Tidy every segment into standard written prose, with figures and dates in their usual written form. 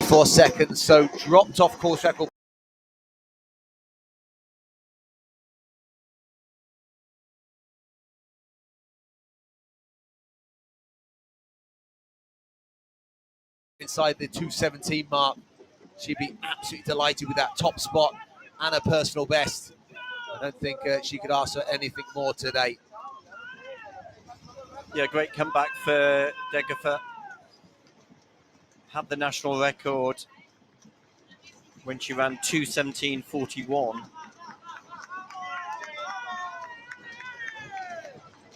2:34 seconds, so dropped off course record. Inside the 2:17 mark. She'd be absolutely delighted with that top spot and a personal best. I don't think she could ask for anything more today. Yeah, great comeback for Degefer. Had the national record when she ran 2:17.41.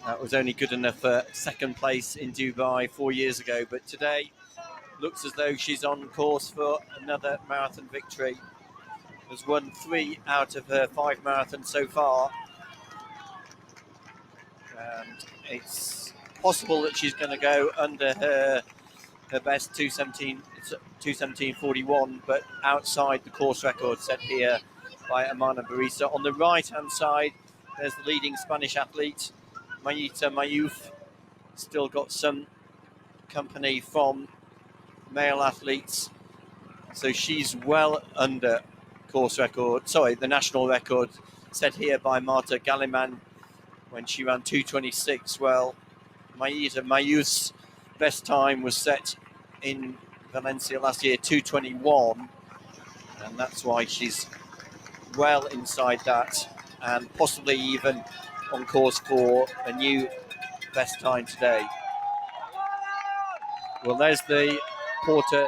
That was only good enough for second place in Dubai 4 years ago, but today looks as though she's on course for another marathon victory. Has won 3 out of her 5 marathons so far, and it's possible that she's going to go under her best 2:17.41, but outside the course record set here by Amana Barisa. On the right hand side, there's the leading Spanish athlete, Mayita Mayouf. Still got some company from male athletes, so she's well under course record, the national record set here by Marta Galiman when she ran 2:26. Well, Mayita Mayouf's best time was set in Valencia last year, 2:21, and that's why she's well inside that and possibly even on course for a new best time today. Well, there's the Porta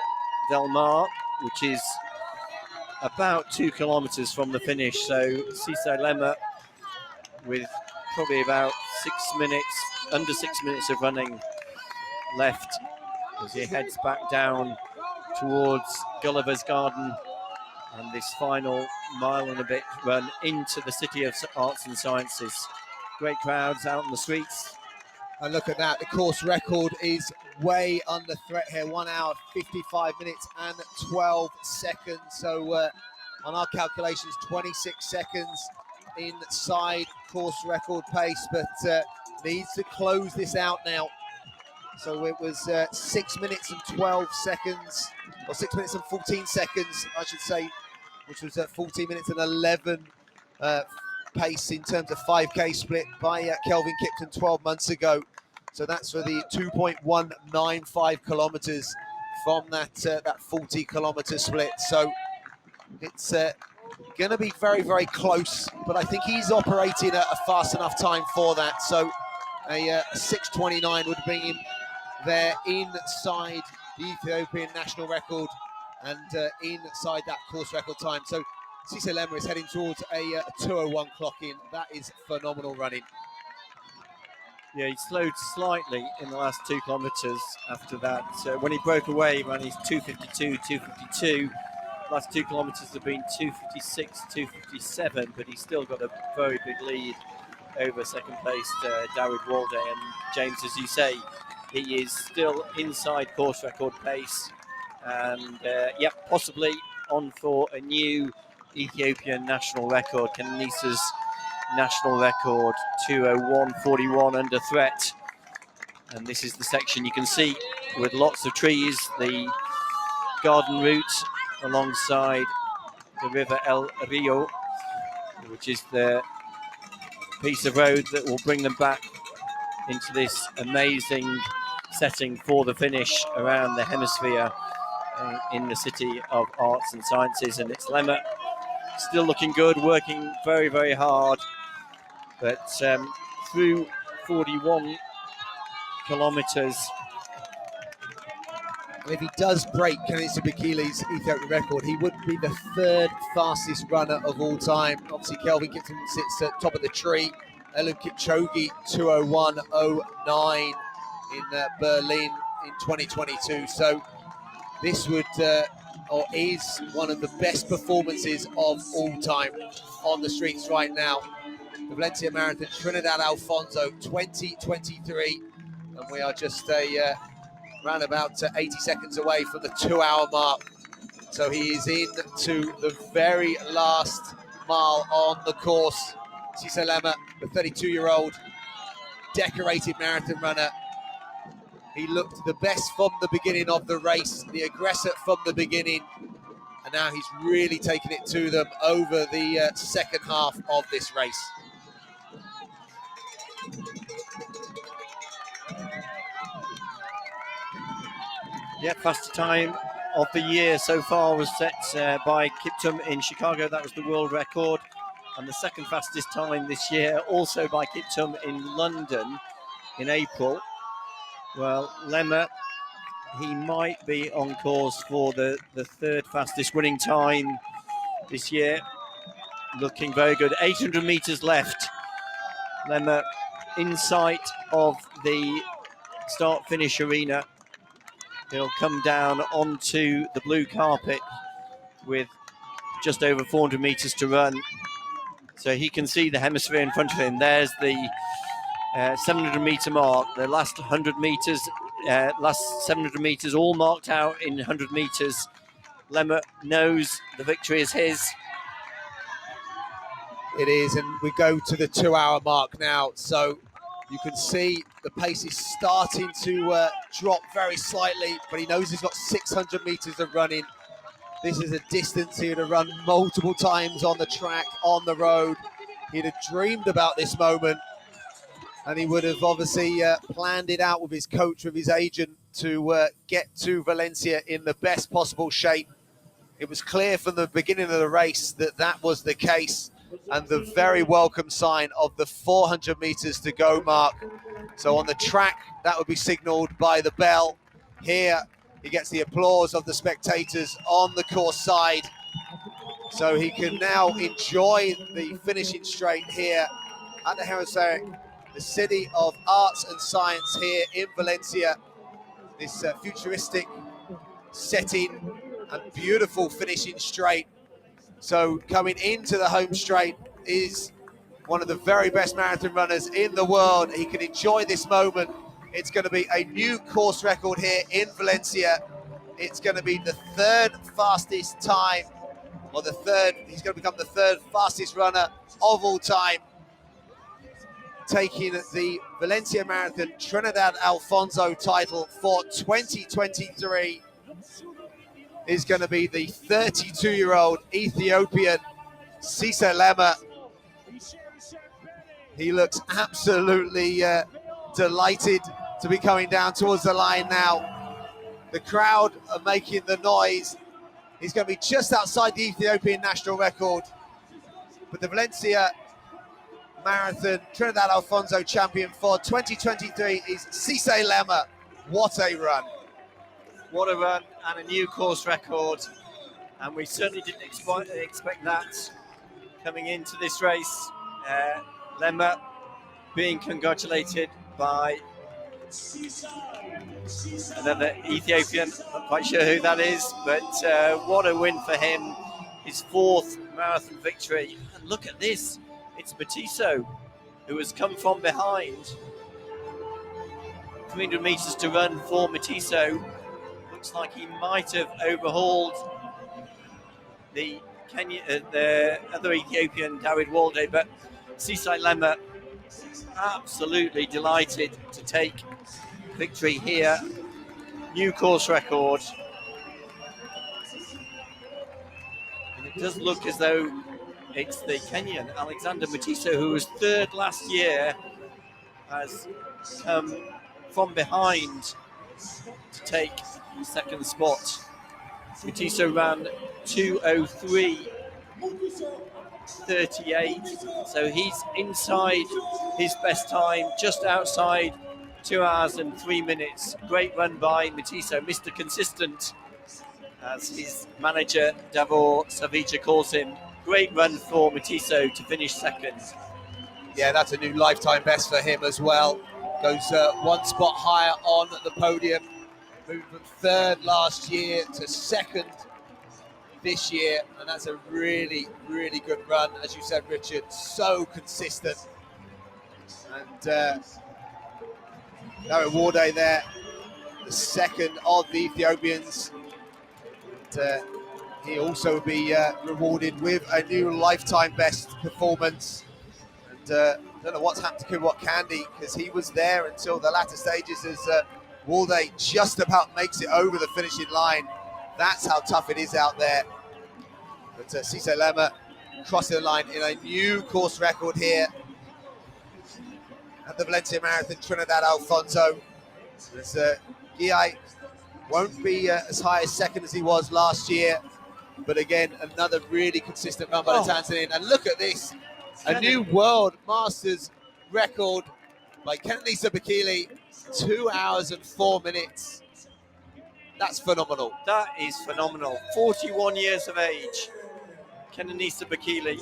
del Mar, which is about 2 kilometers from the finish. So Sisay Lemma with probably about 6 minutes, under 6 minutes of running left as he heads back down towards Gulliver's Garden and this final mile and a bit run into the City of Arts and Sciences. Great crowds out on the streets. And look at that, the course record is way under threat here, 1 hour, 55 minutes and 12 seconds. So on our calculations, 26 seconds inside course record pace, but needs to close this out now. So it was 6 minutes and 12 seconds, or 6 minutes and 14 seconds, I should say, which was 14 minutes and 11 pace in terms of 5K split by Kelvin Kiptum 12 months ago. So that's for the 2.195 kilometers from that 40 kilometer split. So it's going to be very, very close, but I think he's operating at a fast enough time for that. So a 6:29 would bring him there inside the Ethiopian national record and inside that course record time. So Sisay Lemma is heading towards a 2:01 clock in. That is phenomenal running. Yeah, he slowed slightly in the last 2 kilometres after that. When he broke away, he ran his 2:52, 2:52. Last 2 kilometres have been 2:56, 2:57, but he's still got a very big lead over second place Dawit, Wolde. And James, as you say, he is still inside course record pace. And possibly on for a new Ethiopian national record, Kenenisa's national record, 2:01.41 under threat. And this is the section you can see with lots of trees, the garden route alongside the river El Rio, which is the piece of road that will bring them back into this amazing setting for the finish around the hemisphere in the City of Arts and Sciences. And it's Lemma still looking good, working very, very hard, but through 41 kilometers. And if he does break Kenenisa Bekele's Ethiopian record, he would be the 3rd fastest runner of all time. Obviously, Kelvin Kiptum sits at top of the tree. Eliud Kipchoge, 2:01.09 in Berlin in 2022. So this would, or is, one of the best performances of all time on the streets right now. The Valencia Marathon, Trinidad Alfonso, 2023. And we are just around about 80 seconds away from the 2-hour mark. So he is into the very last mile on the course. Sisay Lemma, the 32-year-old decorated marathon runner, He looked the best from the beginning of the race, the aggressor from the beginning, and now he's really taken it to them over the second half of this race. Yeah, fastest time of the year so far was set by Kiptum in Chicago. That was the world record. And the second fastest time this year, also by Kiptum in London in April. Well, Lemma, he might be on course for the third fastest winning time this year. Looking very good. 800 metres left. Lemma in sight of the start-finish arena. He'll come down onto the blue carpet with just over 400 metres to run. So he can see the hemisphere in front of him. There's the 700 metre mark. The last 100 metres, last 700 metres all marked out in 100 metres. Lemma knows the victory is his. It is, and we go to the 2 hour mark now. So you can see the pace is starting to drop very slightly, but he knows he's got 600 metres of running. This is a distance he would have run multiple times on the track, on the road. He'd have dreamed about this moment, and he would have obviously planned it out with his coach, with his agent, to get to Valencia in the best possible shape. It was clear from the beginning of the race that that was the case, and the very welcome sign of the 400 metres to go mark. So on the track, that would be signalled by the bell. Here, he gets the applause of the spectators on the course side. So he can now enjoy the finishing straight here at the Hemispheric, the city of arts and science here in Valencia. This futuristic setting and beautiful finishing straight. So coming into the home straight is one of the very best marathon runners in the world. He can enjoy this moment. It's going to be a new course record here in Valencia. It's going to be the third fastest time, or he's going to become the third fastest runner of all time, taking the Valencia Marathon Trinidad Alfonso title for 2023. Is going to be the 32-year-old Ethiopian Sisay Lemma. He looks absolutely delighted to be coming down towards the line now. The crowd are making the noise. He's going to be just outside the Ethiopian national record. But the Valencia Marathon Trinidad Alfonso champion for 2023 is Sisay Lemma. What a run. What a run, and a new course record. And we certainly didn't expect that coming into this race. Lemma being congratulated by another Ethiopian. Not quite sure who that is, but what a win for him. His fourth marathon victory. And look at this. It's Matiso, who has come from behind. 300 metres to run for Matiso. Looks like he might have overhauled the other Ethiopian, Dawit Wolde, but Sisay Lemma absolutely delighted to take victory here. New course record. And it does look as though it's the Kenyan, Alexander Matiso, who was third last year, has come from behind to take the second spot. Matiso ran 2:03.38, so he's inside his best time, just outside 2 hours and 3 minutes. Great run by Matiso, Mr. Consistent, as his manager Davor Savica calls him. Great run for Matiso to finish second. Yeah, that's a new lifetime best for him as well. Goes one spot higher on the podium. Moved from third last year to second this year, and that's a really, really good run. As you said, Richard, so consistent. And Dawit Wolde there, the second of the Ethiopians. And, he also will be rewarded with a new lifetime best performance. And I don't know what's happened to Kibiwott Kandie, because he was there until the latter stages as Wolde just about makes it over the finishing line. That's how tough it is out there. But Sisay Lemma crossing the line in a new course record here at the Valencia Marathon, Trinidad Alfonso. As Guy won't be as high as second as he was last year, but again, another really consistent run by the Tanzanian. And look at this, a new World Masters record by Kenenisa Bekele, 2 hours and 4 minutes. That's phenomenal. That is phenomenal. 41 years of age. Kenenisa Bekele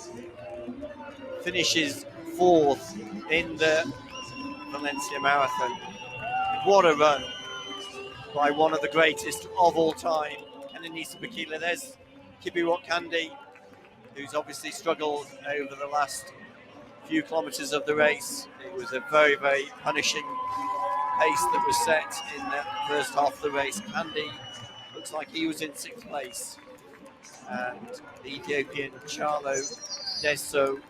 finishes 4th in the Valencia Marathon. What a run by one of the greatest of all time, Kenenisa Bekele. There's Kibiwott Kandie, who's obviously struggled over the last few kilometres of the race. It was a very, very punishing pace that was set in the first half of the race. Kandie looks like he was in 6th place. And the Ethiopian Charlo Deso